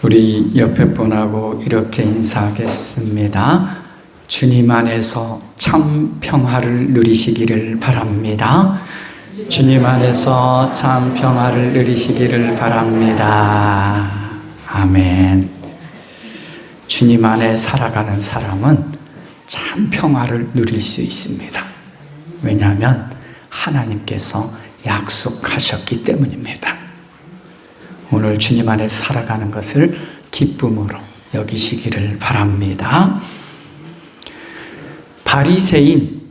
우리 옆에 분하고 이렇게 인사하겠습니다. 주님 안에서 참 평화를 누리시기를 바랍니다. 주님 안에서 참 평화를 누리시기를 바랍니다. 아멘. 주님 안에 살아가는 사람은 참 평화를 누릴 수 있습니다. 왜냐하면 하나님께서 약속하셨기 때문입니다. 오늘 주님 안에 살아가는 것을 기쁨으로 여기시기를 바랍니다. 바리새인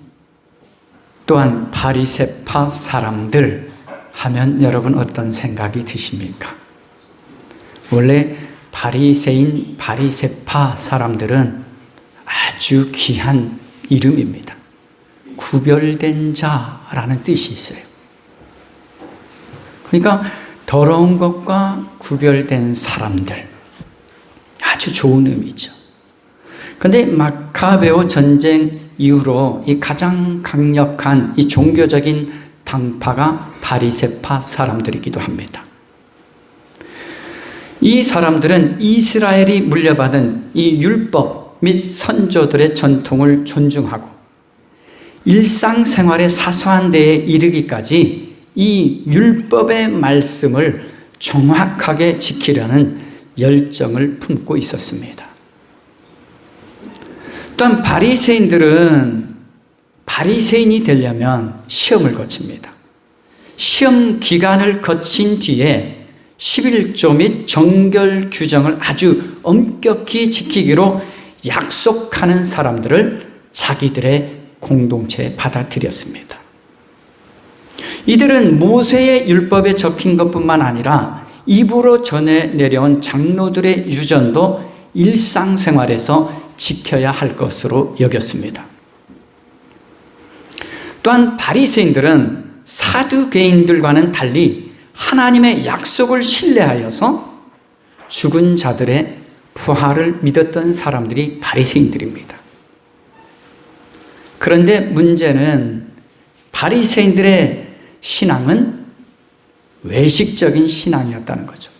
또한 바리새파 사람들 하면 여러분 어떤 생각이 드십니까? 원래 바리새인, 바리새파 사람들은 아주 귀한 이름입니다. 구별된 자라는 뜻이 있어요. 그러니까 더러운 것과 구별된 사람들, 아주 좋은 의미죠. 그런데 마카베오 전쟁 이후로 이 가장 강력한 이 종교적인 당파가 바리새파 사람들이기도 합니다. 이 사람들은 이스라엘이 물려받은 이 율법 및 선조들의 전통을 존중하고 일상생활의 사소한 데에 이르기까지 이 율법의 말씀을 정확하게 지키려는 열정을 품고 있었습니다. 또한 바리새인들은 바리새인이 되려면 시험을 거칩니다. 시험 기간을 거친 뒤에 11조 및 정결 규정을 아주 엄격히 지키기로 약속하는 사람들을 자기들의 공동체에 받아들였습니다. 이들은 모세의 율법에 적힌 것뿐만 아니라 입으로 전해 내려온 장로들의 유전도 일상생활에서 지켜야 할 것으로 여겼습니다. 또한 바리새인들은 사두개인들과는 달리 하나님의 약속을 신뢰하여서 죽은 자들의 부활을 믿었던 사람들이 바리새인들입니다. 그런데 문제는 바리새인들의 신앙은 외식적인 신앙이었다는 거죠.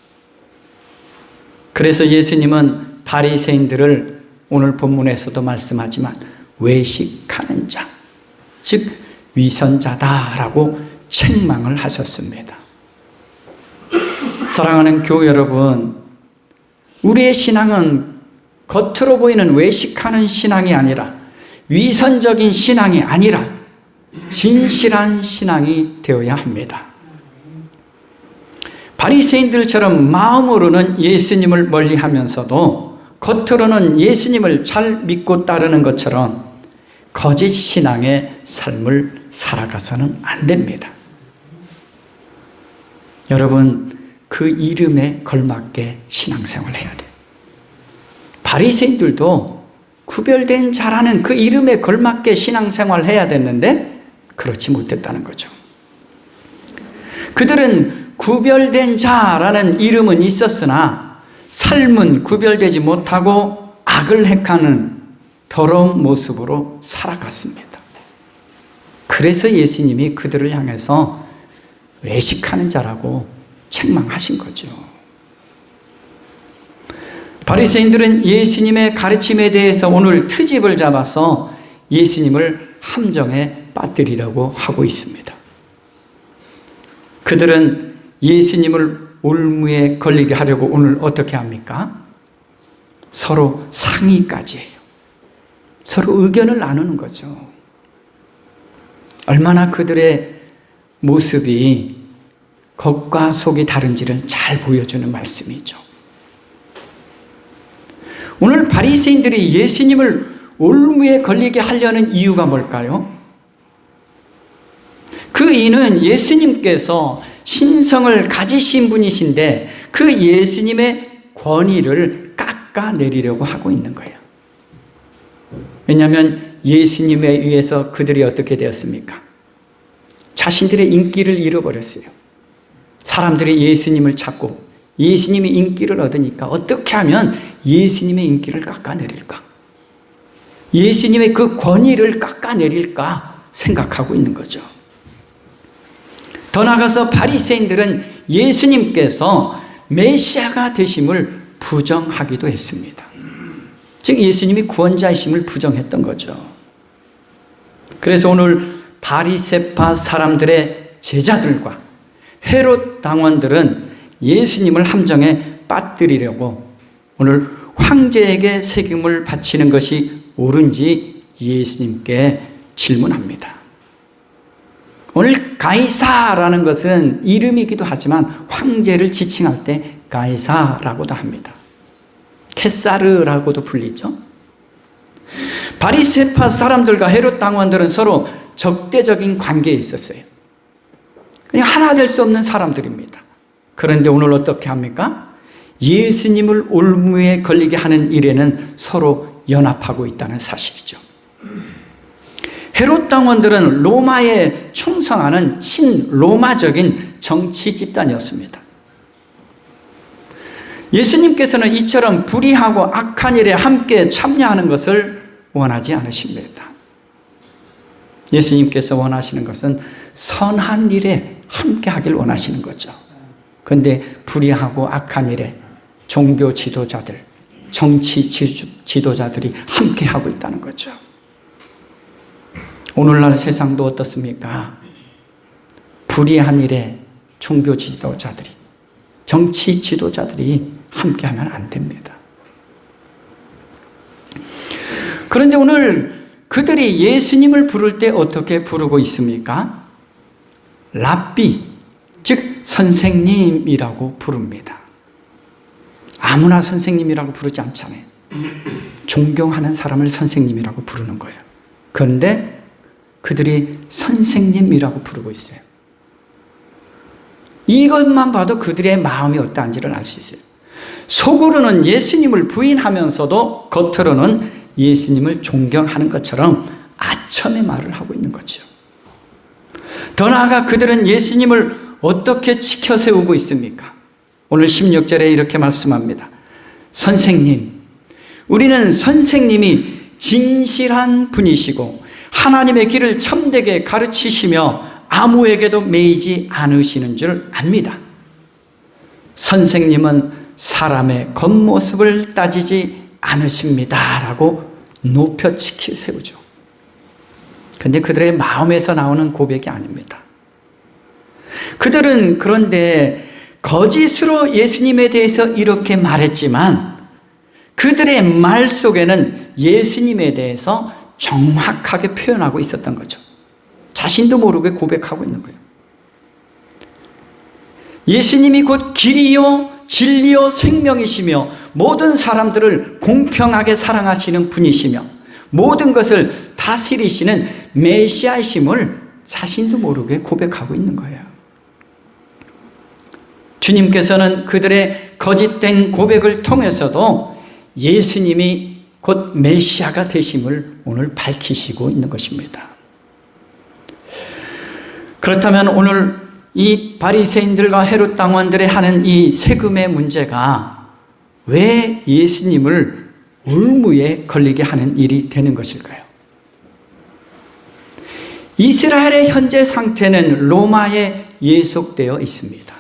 그래서 예수님은 바리새인들을 오늘 본문에서도 말씀하지만 외식하는 자, 즉 위선자다라고 책망을 하셨습니다. 사랑하는 교회 여러분, 우리의 신앙은 겉으로 보이는 외식하는 신앙이 아니라 위선적인 신앙이 아니라 진실한 신앙이 되어야 합니다. 바리새인들처럼 마음으로는 예수님을 멀리하면서도 겉으로는 예수님을 잘 믿고 따르는 것처럼 거짓 신앙의 삶을 살아가서는 안 됩니다. 여러분, 그 이름에 걸맞게 신앙생활을 해야 돼요. 바리새인들도 구별된 자라는 그 이름에 걸맞게 신앙생활을 해야 됐는데 그렇지 못했다는 거죠. 그들은 구별된 자라는 이름은 있었으나 삶은 구별되지 못하고 악을 행하는 더러운 모습으로 살아갔습니다. 그래서 예수님이 그들을 향해서 외식하는 자라고 책망하신 거죠. 바리새인들은 예수님의 가르침에 대해서 오늘 트집을 잡아서 예수님을 함정에 빠뜨리려고 하고 있습니다. 그들은 예수님을 올무에 걸리게 하려고 오늘 어떻게 합니까? 서로 상의까지 해요. 서로 의견을 나누는 거죠. 얼마나 그들의 모습이 겉과 속이 다른지를 잘 보여주는 말씀이죠. 오늘 바리새인들이 예수님을 올무에 걸리게 하려는 이유가 뭘까요? 그 이유는 예수님께서 신성을 가지신 분이신데 그 예수님의 권위를 깎아내리려고 하고 있는 거예요. 왜냐하면 예수님에 의해서 그들이 어떻게 되었습니까? 자신들의 인기를 잃어버렸어요. 사람들이 예수님을 찾고 예수님이 인기를 얻으니까 어떻게 하면 예수님의 인기를 깎아내릴까? 예수님의 그 권위를 깎아내릴까 생각하고 있는 거죠. 더 나아가서 바리새인들은 예수님께서 메시아가 되심을 부정하기도 했습니다. 즉 예수님이 구원자이심을 부정했던 거죠. 그래서 오늘 바리새파 사람들의 제자들과 헤롯 당원들은 예수님을 함정에 빠뜨리려고 오늘 황제에게 세금을 바치는 것이 옳은지 예수님께 질문합니다. 오늘 가이사라는 것은 이름이기도 하지만 황제를 지칭할 때 가이사라고도 합니다. 케사르라고도 불리죠. 바리새파 사람들과 헤롯 당원들은 서로 적대적인 관계에 있었어요. 그냥 하나 될 수 없는 사람들입니다. 그런데 오늘 어떻게 합니까? 예수님을 올무에 걸리게 하는 일에는 서로 연합하고 있다는 사실이죠. 헤롯 당원들은 로마에 충성하는 친로마적인 정치 집단이었습니다. 예수님께서는 이처럼 불의하고 악한 일에 함께 참여하는 것을 원하지 않으십니다. 예수님께서 원하시는 것은 선한 일에 함께 하길 원하시는 거죠. 그런데 불의하고 악한 일에 종교 지도자들, 정치 지도자들이 함께 하고 있다는 거죠. 오늘날 세상도 어떻습니까? 불의한 일에 종교 지도자들이, 정치 지도자들이 함께하면 안 됩니다. 그런데 오늘 그들이 예수님을 부를 때 어떻게 부르고 있습니까? 랍비, 즉 선생님이라고 부릅니다. 아무나 선생님이라고 부르지 않잖아요. 존경하는 사람을 선생님이라고 부르는 거예요. 그런데 그들이 선생님이라고 부르고 있어요. 이것만 봐도 그들의 마음이 어떠한지를 알 수 있어요. 속으로는 예수님을 부인하면서도 겉으로는 예수님을 존경하는 것처럼 아첨의 말을 하고 있는 거죠. 더 나아가 그들은 예수님을 어떻게 지켜 세우고 있습니까? 오늘 16절에 이렇게 말씀합니다. 선생님, 우리는 선생님이 진실한 분이시고 하나님의 길을 참되게 가르치시며 아무에게도 매이지 않으시는 줄 압니다. 선생님은 사람의 겉모습을 따지지 않으십니다. 라고 높여 지켜 세우죠. 그런데 그들의 마음에서 나오는 고백이 아닙니다. 그들은 그런데 거짓으로 예수님에 대해서 이렇게 말했지만 그들의 말 속에는 예수님에 대해서 정확하게 표현하고 있었던 거죠. 자신도 모르게 고백하고 있는 거예요. 예수님이 곧 길이요 진리요 생명이시며 모든 사람들을 공평하게 사랑하시는 분이시며 모든 것을 다스리시는 메시아이심을 자신도 모르게 고백하고 있는 거예요. 주님께서는 그들의 거짓된 고백을 통해서도 예수님이 곧 메시아가 되심을 오늘 밝히시고 있는 것입니다. 그렇다면 오늘 이 바리새인들과 헤롯 당원들이 하는 이 세금의 문제가 왜 예수님을 올무에 걸리게 하는 일이 되는 것일까요? 이스라엘의 현재 상태는 로마에 예속되어 있습니다.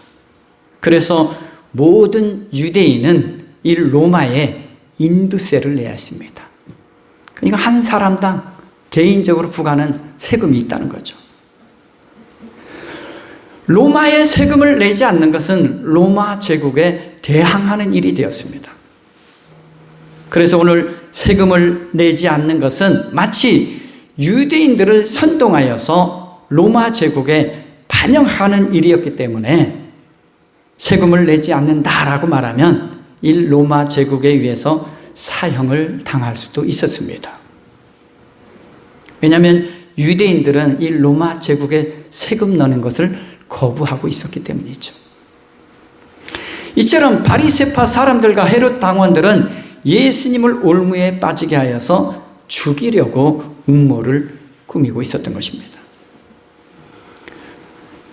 그래서 모든 유대인은 이 로마에 인두세를 내야 했습니다. 그러니까 한 사람당 개인적으로 부과하는 세금이 있다는 거죠. 로마에 세금을 내지 않는 것은 로마 제국에 대항하는 일이 되었습니다. 그래서 오늘 세금을 내지 않는 것은 마치 유대인들을 선동하여서 로마 제국에 반영하는 일이었기 때문에 세금을 내지 않는다라고 말하면 이 로마 제국에 의해서 사형을 당할 수도 있었습니다. 왜냐하면 유대인들은 이 로마 제국에 세금 넣는 것을 거부하고 있었기 때문이죠. 이처럼 바리새파 사람들과 헤롯 당원들은 예수님을 올무에 빠지게 하여서 죽이려고 음모를 꾸미고 있었던 것입니다.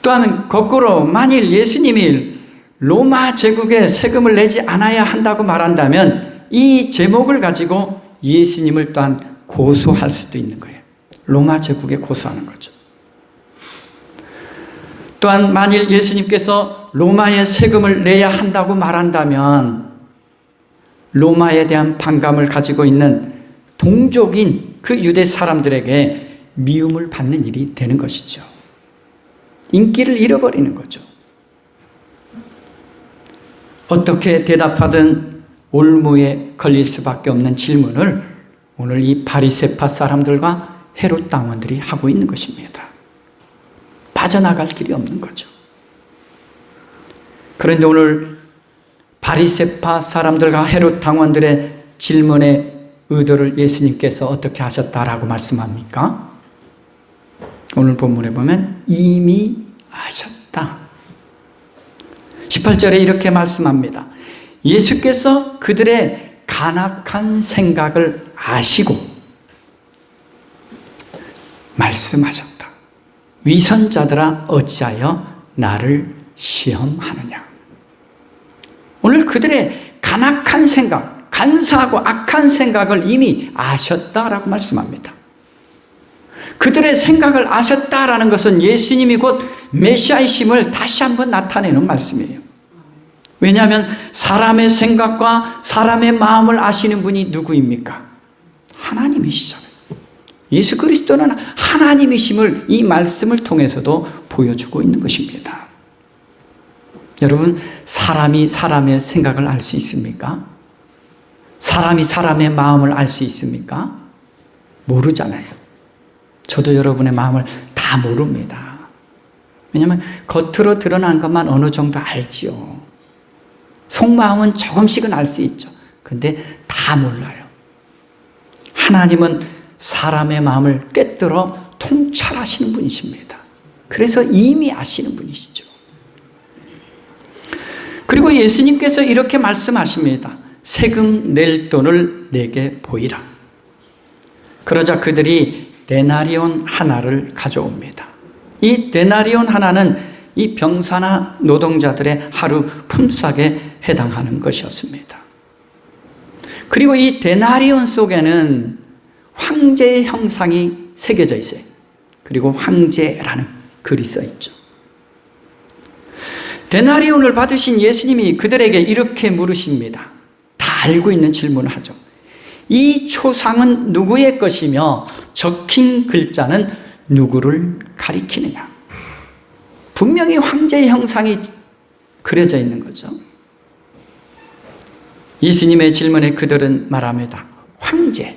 또한 거꾸로 만일 예수님이 로마 제국에 세금을 내지 않아야 한다고 말한다면 이 제목을 가지고 예수님을 또한 고소할 수도 있는 거예요. 로마 제국에 고소하는 거죠. 또한 만일 예수님께서 로마에 세금을 내야 한다고 말한다면 로마에 대한 반감을 가지고 있는 동족인 그 유대 사람들에게 미움을 받는 일이 되는 것이죠. 인기를 잃어버리는 거죠. 어떻게 대답하든 올무에 걸릴 수밖에 없는 질문을 오늘 이 바리새파 사람들과 헤롯 당원들이 하고 있는 것입니다. 빠져나갈 길이 없는 거죠. 그런데 오늘 바리새파 사람들과 헤롯 당원들의 질문의 의도를 예수님께서 어떻게 하셨다라고 말씀합니까? 오늘 본문에 보면 이미 아셨다. 18절에 이렇게 말씀합니다. 예수께서 그들의 간악한 생각을 아시고 말씀하셨다. 위선자들아 어찌하여 나를 시험하느냐. 오늘 그들의 간악한 생각, 간사하고 악한 생각을 이미 아셨다라고 말씀합니다. 그들의 생각을 아셨다라는 것은 예수님이 곧 메시아이심을 다시 한번 나타내는 말씀이에요. 왜냐하면 사람의 생각과 사람의 마음을 아시는 분이 누구입니까? 하나님이시잖아요. 예수 그리스도는 하나님이심을 이 말씀을 통해서도 보여주고 있는 것입니다. 여러분, 사람이 사람의 생각을 알 수 있습니까? 사람이 사람의 마음을 알 수 있습니까? 모르잖아요. 저도 여러분의 마음을 다 모릅니다. 왜냐하면 겉으로 드러난 것만 어느 정도 알지요. 속마음은 조금씩은 알 수 있죠. 근데 다 몰라요. 하나님은 사람의 마음을 꿰뚫어 통찰하시는 분이십니다. 그래서 이미 아시는 분이시죠. 그리고 예수님께서 이렇게 말씀하십니다. 세금 낼 돈을 내게 보이라. 그러자 그들이 데나리온 하나를 가져옵니다. 이 데나리온 하나는 이 병사나 노동자들의 하루 품삯에 해당하는 것이었습니다. 그리고 이 데나리온 속에는 황제의 형상이 새겨져 있어요. 그리고 황제라는 글이 써 있죠. 데나리온을 받으신 예수님이 그들에게 이렇게 물으십니다. 다 알고 있는 질문을 하죠. 이 초상은 누구의 것이며 적힌 글자는 누구를 가리키느냐. 분명히 황제의 형상이 그려져 있는 거죠. 예수님의 질문에 그들은 말합니다. 황제,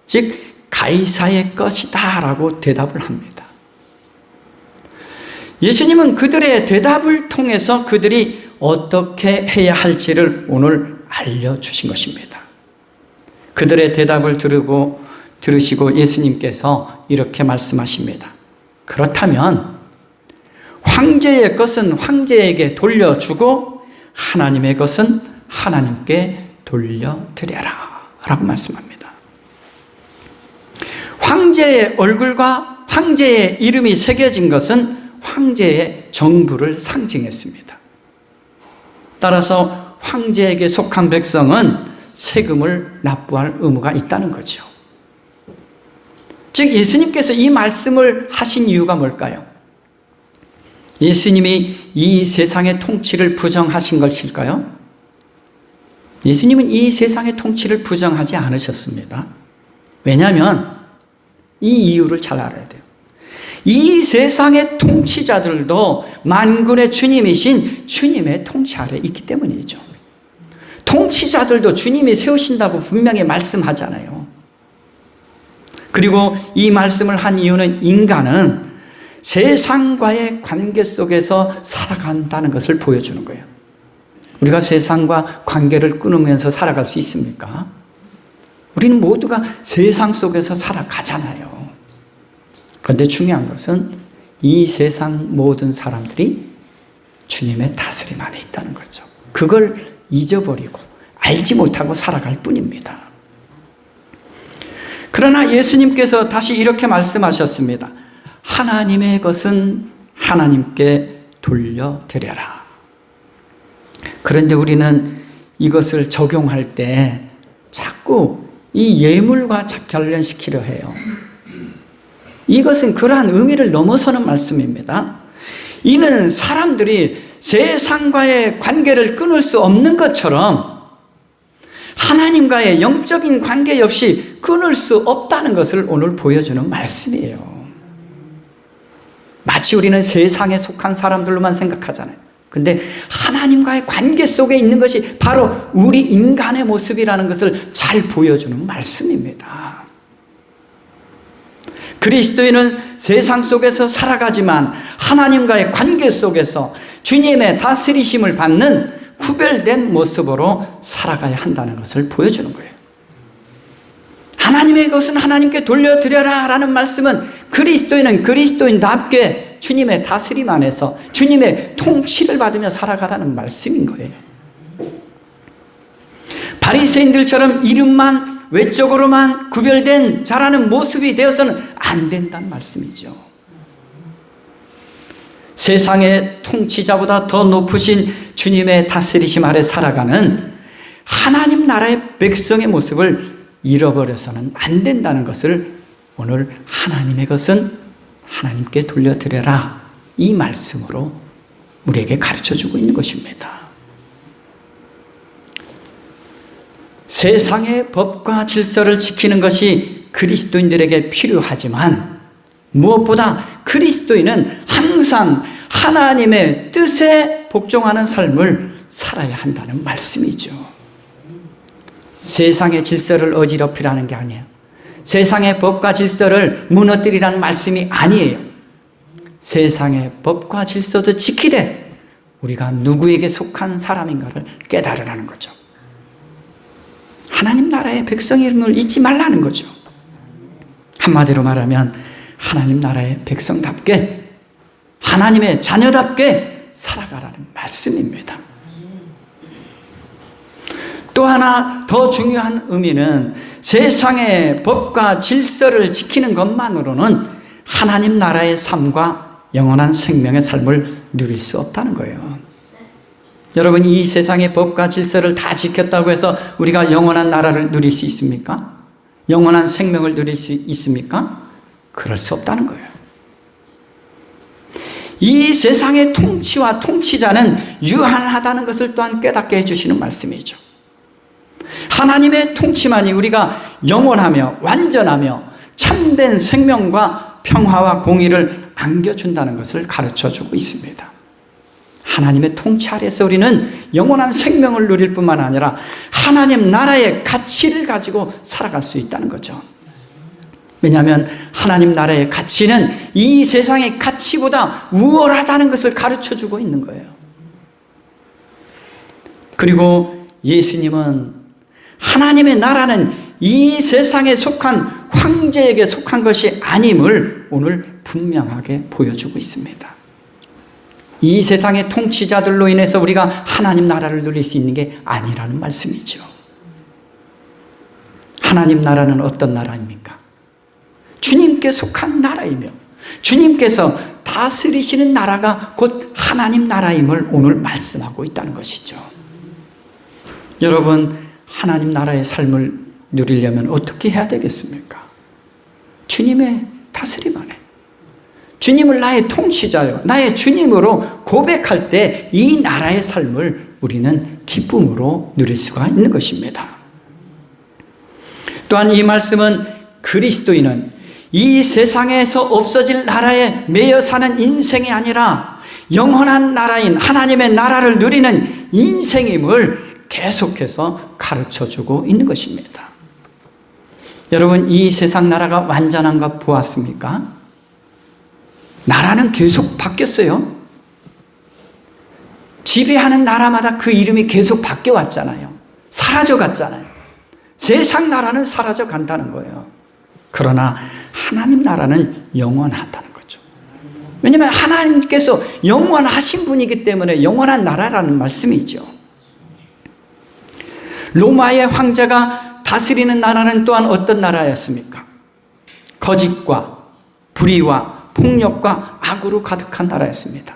즉 가이사의 것이다 라고 대답을 합니다. 예수님은 그들의 대답을 통해서 그들이 어떻게 해야 할지를 오늘 알려주신 것입니다. 그들의 대답을 들으시고 예수님께서 이렇게 말씀하십니다. 그렇다면 황제의 것은 황제에게 돌려주고 하나님의 것은 하나님께 돌려드려라 라고 말씀합니다. 황제의 얼굴과 황제의 이름이 새겨진 것은 황제의 정부를 상징했습니다. 따라서 황제에게 속한 백성은 세금을 납부할 의무가 있다는 거죠. 즉 예수님께서 이 말씀을 하신 이유가 뭘까요? 예수님이 이 세상의 통치를 부정하신 것일까요? 예수님은 이 세상의 통치를 부정하지 않으셨습니다. 왜냐하면 이 이유를 잘 알아야 돼요. 이 세상의 통치자들도 만군의 주님이신 주님의 통치 아래 있기 때문이죠. 통치자들도 주님이 세우신다고 분명히 말씀하잖아요. 그리고 이 말씀을 한 이유는 인간은 세상과의 관계 속에서 살아간다는 것을 보여주는 거예요. 우리가 세상과 관계를 끊으면서 살아갈 수 있습니까? 우리는 모두가 세상 속에서 살아가잖아요. 그런데 중요한 것은 이 세상 모든 사람들이 주님의 다스림 안에 있다는 거죠. 그걸 잊어버리고 알지 못하고 살아갈 뿐입니다. 그러나 예수님께서 다시 이렇게 말씀하셨습니다. 하나님의 것은 하나님께 돌려드려라. 그런데 우리는 이것을 적용할 때 자꾸 이 예물과 관련시키려 해요. 이것은 그러한 의미를 넘어서는 말씀입니다. 이는 사람들이 세상과의 관계를 끊을 수 없는 것처럼 하나님과의 영적인 관계 없이 끊을 수 없다는 것을 오늘 보여주는 말씀이에요. 마치 우리는 세상에 속한 사람들로만 생각하잖아요. 근데 하나님과의 관계 속에 있는 것이 바로 우리 인간의 모습이라는 것을 잘 보여주는 말씀입니다. 그리스도인은 세상 속에서 살아가지만 하나님과의 관계 속에서 주님의 다스리심을 받는 구별된 모습으로 살아가야 한다는 것을 보여주는 거예요. 하나님의 것은 하나님께 돌려드려라 라는 말씀은 그리스도인은 그리스도인답게 주님의 다스림 안에서 주님의 통치를 받으며 살아가라는 말씀인 거예요. 바리새인들처럼 이름만 외적으로만 구별된 자라는 모습이 되어서는 안 된다는 말씀이죠. 세상의 통치자보다 더 높으신 주님의 다스리심 아래 살아가는 하나님 나라의 백성의 모습을 잃어버려서는 안 된다는 것을 오늘 하나님의 것은 하나님께 돌려드려라 이 말씀으로 우리에게 가르쳐주고 있는 것입니다. 세상의 법과 질서를 지키는 것이 그리스도인들에게 필요하지만 무엇보다 그리스도인은 항상 하나님의 뜻에 복종하는 삶을 살아야 한다는 말씀이죠. 세상의 질서를 어지럽히라는 게 아니에요. 세상의 법과 질서를 무너뜨리라는 말씀이 아니에요. 세상의 법과 질서도 지키되 우리가 누구에게 속한 사람인가를 깨달으라는 거죠. 하나님 나라의 백성임을 잊지 말라는 거죠. 한마디로 말하면 하나님 나라의 백성답게 하나님의 자녀답게 살아가라는 말씀입니다. 또 하나 더 중요한 의미는 세상의 법과 질서를 지키는 것만으로는 하나님 나라의 삶과 영원한 생명의 삶을 누릴 수 없다는 거예요. 여러분, 이 세상의 법과 질서를 다 지켰다고 해서 우리가 영원한 나라를 누릴 수 있습니까? 영원한 생명을 누릴 수 있습니까? 그럴 수 없다는 거예요. 이 세상의 통치와 통치자는 유한하다는 것을 또한 깨닫게 해주시는 말씀이죠. 하나님의 통치만이 우리가 영원하며 완전하며 참된 생명과 평화와 공의를 안겨준다는 것을 가르쳐주고 있습니다. 하나님의 통치 아래서 우리는 영원한 생명을 누릴 뿐만 아니라 하나님 나라의 가치를 가지고 살아갈 수 있다는 거죠. 왜냐하면 하나님 나라의 가치는 이 세상의 가치보다 우월하다는 것을 가르쳐주고 있는 거예요. 그리고 예수님은 하나님의 나라는 이 세상에 속한 황제에게 속한 것이 아님을 오늘 분명하게 보여주고 있습니다. 이 세상의 통치자들로 인해서 우리가 하나님 나라를 누릴 수 있는 게 아니라는 말씀이죠. 하나님 나라는 어떤 나라입니까? 주님께 속한 나라이며 주님께서 다스리시는 나라가 곧 하나님 나라임을 오늘 말씀하고 있다는 것이죠. 여러분, 하나님 나라의 삶을 누리려면 어떻게 해야 되겠습니까? 주님의 다스림 안에 주님을 나의 통치자요, 나의 주님으로 고백할 때 이 나라의 삶을 우리는 기쁨으로 누릴 수가 있는 것입니다. 또한 이 말씀은 그리스도인은 이 세상에서 없어질 나라에 매여 사는 인생이 아니라 영원한 나라인 하나님의 나라를 누리는 인생임을 계속해서 가르쳐주고 있는 것입니다. 여러분, 이 세상 나라가 완전한가 보았습니까? 나라는 계속 바뀌었어요. 지배하는 나라마다 그 이름이 계속 바뀌어왔잖아요. 사라져갔잖아요. 세상 나라는 사라져간다는 거예요. 그러나 하나님 나라는 영원하다는 거죠. 왜냐하면 하나님께서 영원하신 분이기 때문에 영원한 나라라는 말씀이죠. 로마의 황제가 다스리는 나라는 또한 어떤 나라였습니까? 거짓과 불의와 폭력과 악으로 가득한 나라였습니다.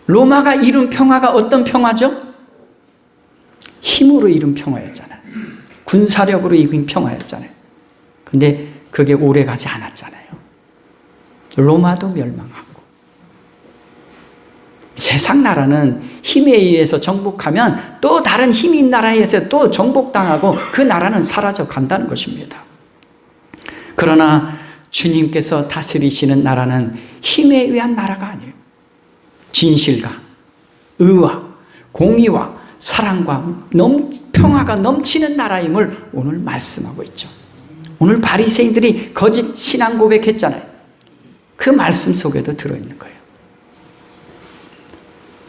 로마가 이룬 평화가 어떤 평화죠? 힘으로 이룬 평화였잖아요. 군사력으로 이룬 평화였잖아요. 근데 그게 오래가지 않았잖아요. 로마도 멸망하고 세상 나라는 힘에 의해서 정복하면 또 다른 힘이 있는 나라에 의해서 또 정복당하고 그 나라는 사라져 간다는 것입니다. 그러나 주님께서 다스리시는 나라는 힘에 의한 나라가 아니에요. 진실과 의와 공의와 사랑과 평화가 넘치는 나라임을 오늘 말씀하고 있죠. 오늘 바리새인들이 거짓 신앙 고백했잖아요. 그 말씀 속에도 들어있는 거예요.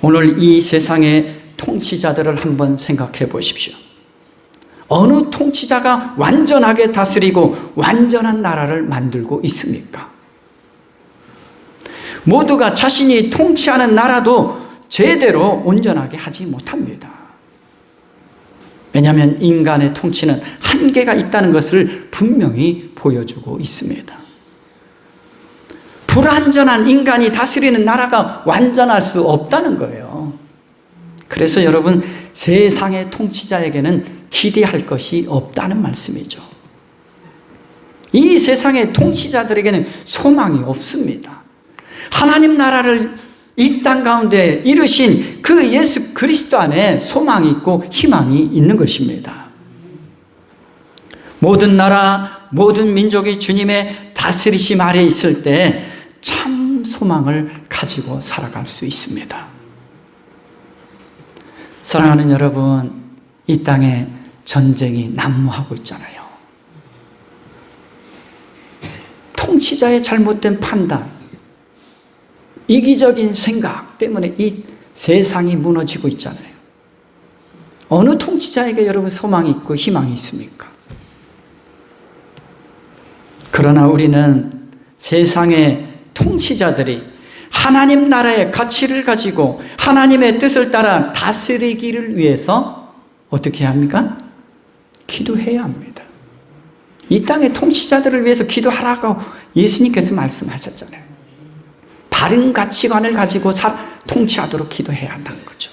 오늘 이 세상의 통치자들을 한번 생각해 보십시오. 어느 통치자가 완전하게 다스리고 완전한 나라를 만들고 있습니까? 모두가 자신이 통치하는 나라도 제대로 온전하게 하지 못합니다. 왜냐하면 인간의 통치는 한계가 있다는 것을 분명히 보여주고 있습니다. 불완전한 인간이 다스리는 나라가 완전할 수 없다는 거예요. 그래서 여러분, 세상의 통치자에게는 기대할 것이 없다는 말씀이죠. 이 세상의 통치자들에게는 소망이 없습니다. 하나님 나라를 이 땅 가운데 이루신 그 예수 그리스도 안에 소망이 있고 희망이 있는 것입니다. 모든 나라, 모든 민족이 주님의 다스리심 아래 있을 때 참 소망을 가지고 살아갈 수 있습니다. 사랑하는 여러분, 이 땅에 전쟁이 난무하고 있잖아요. 통치자의 잘못된 판단, 이기적인 생각 때문에 이 세상이 무너지고 있잖아요. 어느 통치자에게 여러분 소망이 있고 희망이 있습니까? 그러나 우리는 세상의 통치자들이 하나님 나라의 가치를 가지고 하나님의 뜻을 따라 다스리기를 위해서 어떻게 해야 합니까? 기도해야 합니다. 이 땅의 통치자들을 위해서 기도하라고 예수님께서 말씀하셨잖아요. 바른 가치관을 가지고 통치하도록 기도해야 한다는 거죠.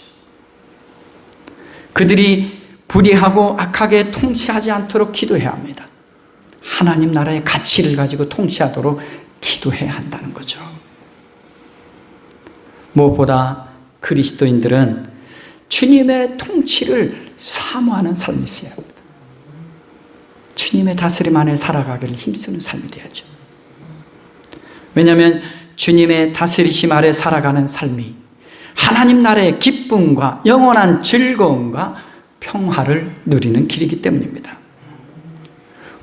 그들이 불의하고 악하게 통치하지 않도록 기도해야 합니다. 하나님 나라의 가치를 가지고 통치하도록 기도해야 한다는 거죠. 무엇보다 그리스도인들은 주님의 통치를 사모하는 삶이 있어야 합니다. 주님의 다스림 안에 살아가기를 힘쓰는 삶이 되야죠. 왜냐하면 주님의 다스리심 아래 살아가는 삶이 하나님 나라의 기쁨과 영원한 즐거움과 평화를 누리는 길이기 때문입니다.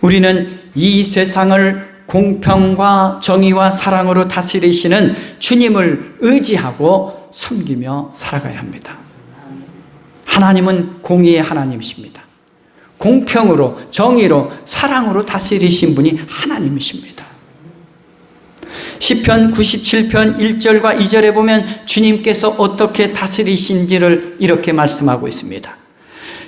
우리는 이 세상을 공평과 정의와 사랑으로 다스리시는 주님을 의지하고 섬기며 살아가야 합니다. 하나님은 공의의 하나님이십니다. 공평으로, 정의로, 사랑으로 다스리신 분이 하나님이십니다. 시편 97편 1절과 2절에 보면 주님께서 어떻게 다스리신지를 이렇게 말씀하고 있습니다.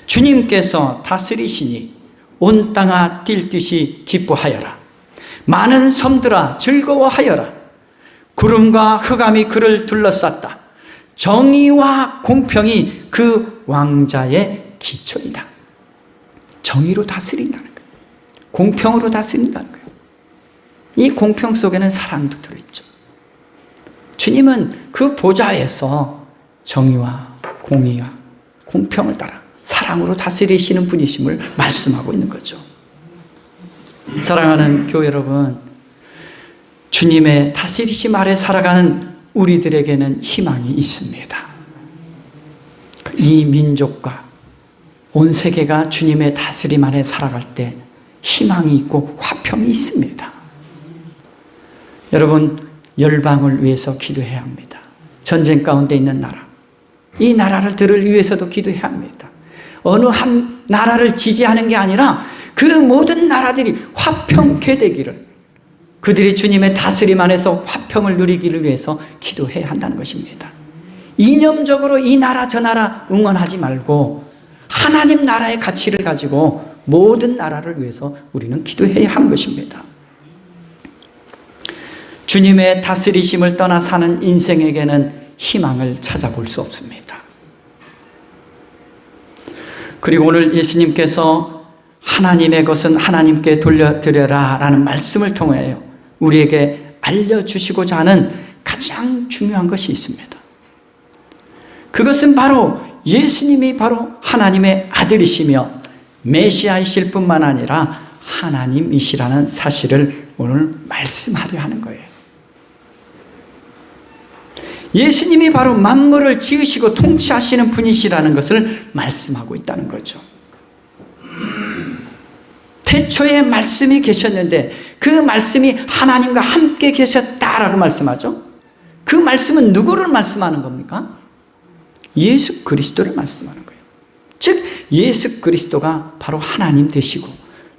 주님께서 다스리시니 온 땅아 뛸 듯이 기뻐하여라. 많은 섬들아 즐거워하여라. 구름과 흑암이 그를 둘러쌌다. 정의와 공평이 그 왕자의 기초이다. 정의로 다스린다는 거예요. 공평으로 다스린다는 거예요. 이 공평 속에는 사랑도 들어있죠. 주님은 그 보좌에서 정의와 공의와 공평을 따라 사랑으로 다스리시는 분이심을 말씀하고 있는 거죠. 사랑하는 교회 여러분, 주님의 다스리심 아래 살아가는 우리들에게는 희망이 있습니다. 이 민족과 온 세계가 주님의 다스림 아래 살아갈 때 희망이 있고 화평이 있습니다. 여러분, 열방을 위해서 기도해야 합니다. 전쟁 가운데 있는 나라, 이 나라들을 위해서도 기도해야 합니다. 어느 한 나라를 지지하는 게 아니라 그 모든 나라들이 화평케 되기를, 그들이 주님의 다스림 안에서 화평을 누리기를 위해서 기도해야 한다는 것입니다. 이념적으로 이 나라 저 나라 응원하지 말고 하나님 나라의 가치를 가지고 모든 나라를 위해서 우리는 기도해야 하는 것입니다. 주님의 다스리심을 떠나 사는 인생에게는 희망을 찾아볼 수 없습니다. 그리고 오늘 예수님께서 하나님의 것은 하나님께 돌려드려라 라는 말씀을 통해 우리에게 알려주시고자 하는 가장 중요한 것이 있습니다. 그것은 바로 예수님이 바로 하나님의 아들이시며 메시아이실 뿐만 아니라 하나님이시라는 사실을 오늘 말씀하려 하는 거예요. 예수님이 바로 만물을 지으시고 통치하시는 분이시라는 것을 말씀하고 있다는 거죠. 태초에 말씀이 계셨는데 그 말씀이 하나님과 함께 계셨다라고 말씀하죠. 그 말씀은 누구를 말씀하는 겁니까? 예수 그리스도를 말씀하는 거예요. 즉 예수 그리스도가 바로 하나님 되시고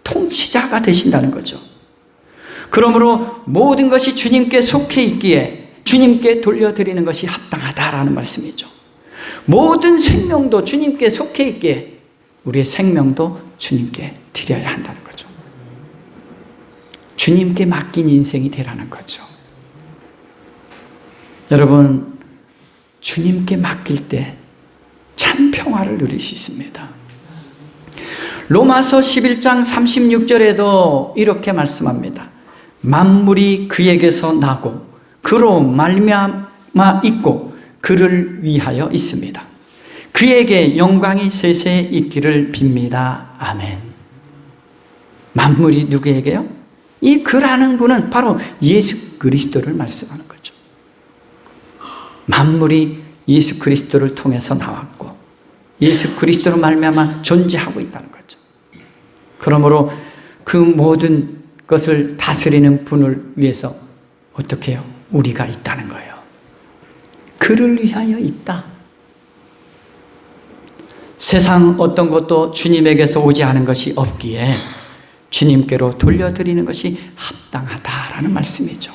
통치자가 되신다는 거죠. 그러므로 모든 것이 주님께 속해 있기에 주님께 돌려드리는 것이 합당하다라는 말씀이죠. 모든 생명도 주님께 속해 있기에 우리의 생명도 주님께 드려야 한다는 거죠. 주님께 맡긴 인생이 되라는 거죠. 여러분, 주님께 맡길 때 참 평화를 누릴 수 있습니다. 로마서 11장 36절에도 이렇게 말씀합니다. 만물이 그에게서 나고 그로 말미암아 있고 그를 위하여 있습니다. 그에게 영광이 세세 있기를 빕니다. 아멘. 만물이 누구에게요? 이 그라는 분은 바로 예수 그리스도를 말씀하는 거죠. 만물이 예수 그리스도를 통해서 나왔고 예수 그리스도로 말미암아 존재하고 있다는 거죠. 그러므로 그 모든 것을 다스리는 분을 위해서 어떻게 해요? 우리가 있다는 거예요. 그를 위하여 있다. 세상 어떤 것도 주님에게서 오지 않은 것이 없기에 주님께로 돌려드리는 것이 합당하다라는 말씀이죠.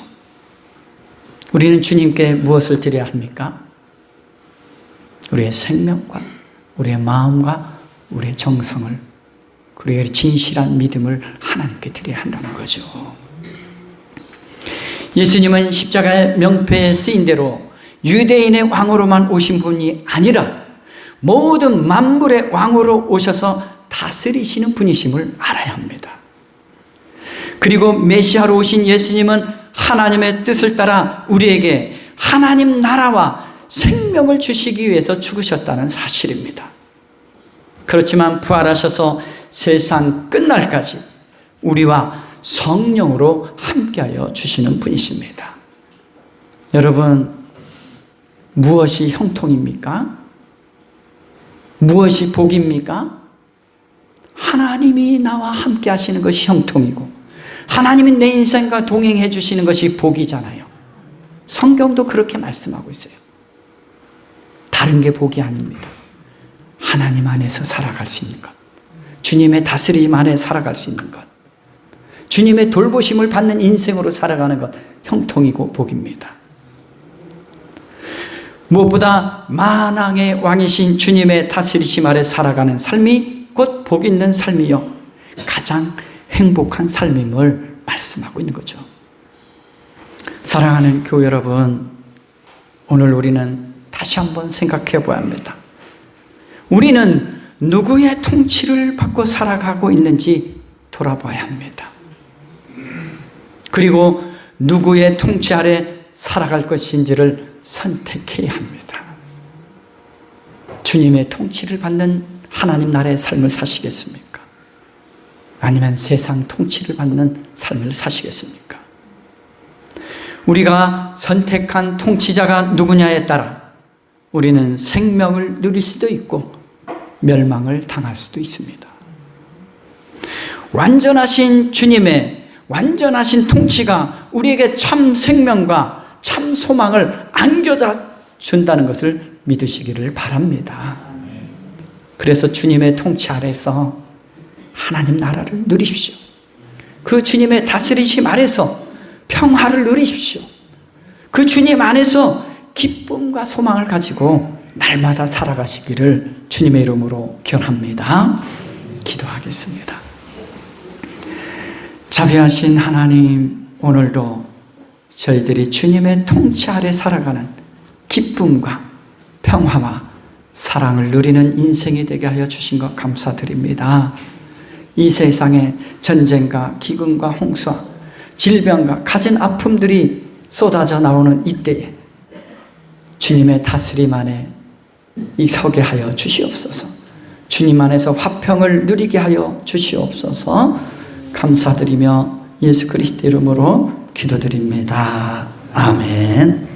우리는 주님께 무엇을 드려야 합니까? 우리의 생명과 우리의 마음과 우리의 정성을, 우리의 진실한 믿음을 하나님께 드려야 한다는 거죠. 예수님은 십자가의 명패에 쓰인 대로 유대인의 왕으로만 오신 분이 아니라 모든 만물의 왕으로 오셔서 다스리시는 분이심을 알아야 합니다. 그리고 메시아로 오신 예수님은 하나님의 뜻을 따라 우리에게 하나님 나라와 생명을 주시기 위해서 죽으셨다는 사실입니다. 그렇지만 부활하셔서 세상 끝날까지 우리와 성령으로 함께하여 주시는 분이십니다. 여러분, 무엇이 형통입니까? 무엇이 복입니까? 하나님이 나와 함께 하시는 것이 형통이고 하나님이 내 인생과 동행해 주시는 것이 복이잖아요. 성경도 그렇게 말씀하고 있어요. 다른 게 복이 아닙니다. 하나님 안에서 살아갈 수 있는 것, 주님의 다스림 안에 살아갈 수 있는 것, 주님의 돌보심을 받는 인생으로 살아가는 것, 형통이고 복입니다. 무엇보다 만왕의 왕이신 주님의 다스리심 아래 살아가는 삶이 곧 복 있는 삶이요 가장 행복한 삶임을 말씀하고 있는 거죠. 사랑하는 교회 여러분, 오늘 우리는 다시 한번 생각해 보아야 합니다. 우리는 누구의 통치를 받고 살아가고 있는지 돌아봐야 합니다. 그리고 누구의 통치 아래 살아갈 것인지를 선택해야 합니다. 주님의 통치를 받는 하나님 나라의 삶을 사시겠습니까? 아니면 세상 통치를 받는 삶을 사시겠습니까? 우리가 선택한 통치자가 누구냐에 따라 우리는 생명을 누릴 수도 있고 멸망을 당할 수도 있습니다. 완전하신 주님의 완전하신 통치가 우리에게 참 생명과 참 소망을 안겨다 준다는 것을 믿으시기를 바랍니다. 그래서 주님의 통치 아래서 하나님 나라를 누리십시오. 그 주님의 다스리심 아래서 평화를 누리십시오. 그 주님 안에서 기쁨과 소망을 가지고 날마다 살아가시기를 주님의 이름으로 기원합니다. 기도하겠습니다. 자비하신 하나님, 오늘도 저희들이 주님의 통치 아래 살아가는 기쁨과 평화와 사랑을 누리는 인생이 되게 하여 주신 것 감사드립니다. 이 세상에 전쟁과 기근과 홍수와 질병과 갖은 아픔들이 쏟아져 나오는 이때에 주님의 다스림 안에 서게 하여 주시옵소서. 주님 안에서 화평을 누리게 하여 주시옵소서. 감사드리며 예수 그리스도 이름으로 기도드립니다. 아멘.